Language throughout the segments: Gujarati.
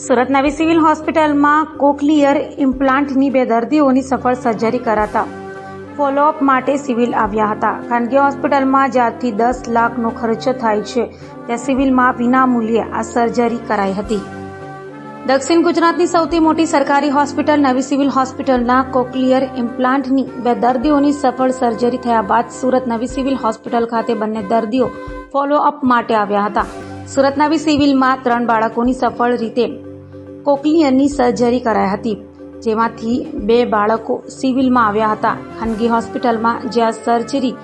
સુરત નવી સિવિલ હોસ્પિટલમાં કોક્લિયર ઇમ્પ્લાન્ટની 2 દર્દીઓની સફળ સર્જરી કરાતા ફોલોઅપ માટે સિવિલ આવ્યા હતા. ખાનગી હોસ્પિટલમાં જ્યાંથી 10 લાખનો ખર્ચ થાય છે ત્યાં સિવિલમાં વિનામૂલ્યે આ સર્જરી કરાઈ હતી. દક્ષિણ ગુજરાતની સૌથી મોટી સરકારી હોસ્પિટલ નવી સિવિલ હોસ્પિટલના કોક્લિયર ઇમ્પ્લાન્ટની 2 દર્દીઓની સફળ સર્જરી થયા બાદ સુરત નવી સિવિલ હોસ્પિટલ ખાતે બંને દર્દીઓ ફોલોઅપ માટે આવ્યા હતા. સુરત નવી સિવિલમાં 3 બાળકોની સફળ રીતે કોક્લિયરની સર્જરી કરાઈ હતી, જેમાંથી 2 બાળકો સિવિલમાં આવ્યા હતા. ખાનગી હોસ્પિટલમાં જ્યાં સર્જરી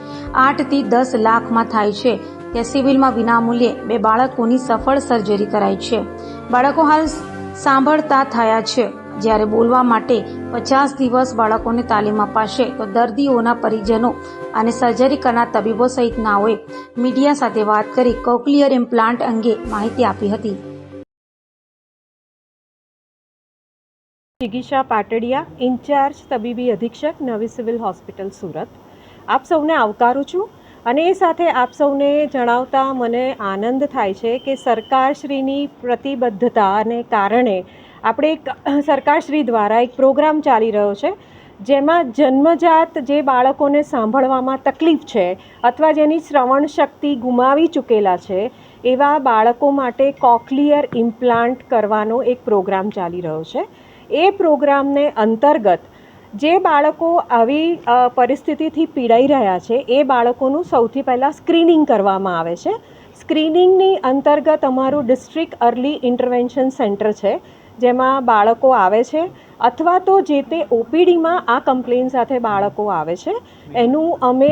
8 થી 10 લાખમાં થાય છે ત્યાં સિવિલમાં વિનામૂલ્યે 2 બાળકોની સફળ સર્જરી કરાઈ છે. બાળકો હાલ સાંભળતા થયા છે, જ્યારે બોલવા માટે 50 દિવસ બાળકોને તાલીમ અપાશે તો દર્દીઓના પરિજનો અને સર્જરી કરનાર તબીબો સહિતનાઓએ મીડિયા સાથે વાત કરી કોક્લિયર ઇમ્પ્લાન્ટ અંગે માહિતી આપી હતી. જિગીશા પાટડિયા, ઇન્ચાર્જ તબીબી અધિક્ષક નવી સિવિલ હોસ્પિટલ સુરત. આપ સૌને આવકારું છું અને એ સાથે આપ સૌને જણાવતા મને આનંદ થાય છે કે સરકારશ્રીની પ્રતિબદ્ધતાને કારણે આપણે સરકારશ્રી દ્વારા એક પ્રોગ્રામ ચાલી રહ્યો છે, જેમાં જન્મજાત જે બાળકોને સાંભળવામાં તકલીફ છે અથવા જેની શ્રવણ શક્તિ ગુમાવી ચૂકેલા છે એવા બાળકો માટે કોક્લિયર ઇમ્પ્લાન્ટ કરવાનો એક પ્રોગ્રામ ચાલી રહ્યો છે. એ પ્રોગ્રામને અંતર્ગત જે બાળકો આવી પરિસ્થિતિથી પીડાઈ રહ્યા છે એ બાળકોનું સૌથી પહેલાં સ્ક્રીનિંગ કરવામાં આવે છે. સ્ક્રીનિંગની અંતર્ગત અમારું ડિસ્ટ્રિક્ટ અર્લી ઇન્ટરવેન્શન સેન્ટર છે, જેમાં બાળકો આવે છે અથવા તો જે તે ઓપીડીમાં આ કમ્પ્લેન સાથે બાળકો આવે છે. એનું અમે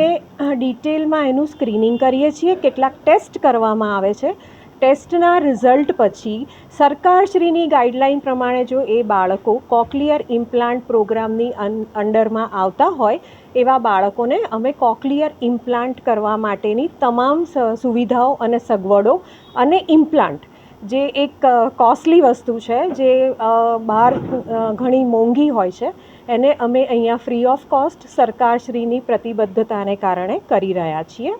ડિટેલમાં એનું સ્ક્રીનિંગ કરીએ છીએ. કેટલાક ટેસ્ટ કરવામાં આવે છે. ટેસ્ટના રિઝલ્ટ પછી સરકારશ્રીની ગાઈડલાઇન પ્રમાણે જો એ બાળકો કોક્લિયર ઇમ્પ્લાન્ટ પ્રોગ્રામની અંડરમાં આવતા હોય એવા બાળકોને અમે કોક્લિયર ઇમ્પ્લાન્ટ કરવા માટેની તમામ સુવિધાઓ અને સગવડો અને ઇમ્પ્લાન્ટ જે એક કોસ્ટલી વસ્તુ છે, જે બહાર ઘણી મોંઘી હોય છે, એને અમે અહીંયા ફ્રી ઓફ કોસ્ટ સરકારશ્રીની પ્રતિબદ્ધતાને કારણે કરી રહ્યા છીએ.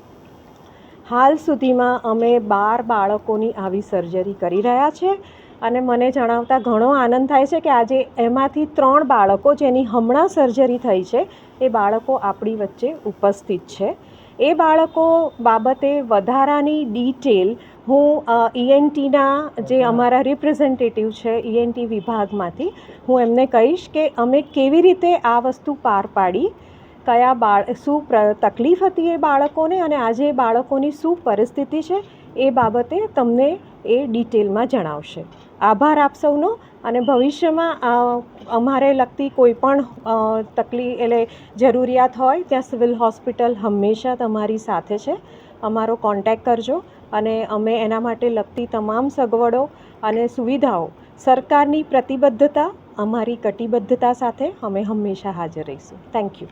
હાલ સુધીમાં અમે 12 બાળકોની આવી સર્જરી કરી રહ્યા છે અને મને જણાવતા ઘણો આનંદ થાય છે કે આજે એમાંથી 3 બાળકો જેની હમણાં સર્જરી થઈ છે એ બાળકો આપણી વચ્ચે ઉપસ્થિત છે. એ બાળકો બાબતે વધારાની ડિટેલ હું ENTના જે અમારા રિપ્રેઝેન્ટેટિવ છે ENT વિભાગમાંથી હું એમને કહીશ કે અમે કેવી રીતે આ વસ્તુ પાર પાડી, કયા શું તકલીફ હતી એ બાળકોને અને આજે એ બાળકોની શું પરિસ્થિતિ છે એ બાબતે તમને એ ડિટેલમાં જણાવશે. આભાર આપ સૌનો. અને ભવિષ્યમાં અમારે લગતી કોઈ પણ તકલીફ એટલે જરૂરિયાત હોય ત્યાં સિવિલ હોસ્પિટલ હંમેશા તમારી સાથે છે. અમારો કોન્ટેક્ટ કરજો અને અમે એના માટે લગતી તમામ સગવડો અને સુવિધાઓ સરકારની પ્રતિબદ્ધતા, અમારી કટિબદ્ધતા સાથે અમે હંમેશા હાજર રહીશું. Thank you.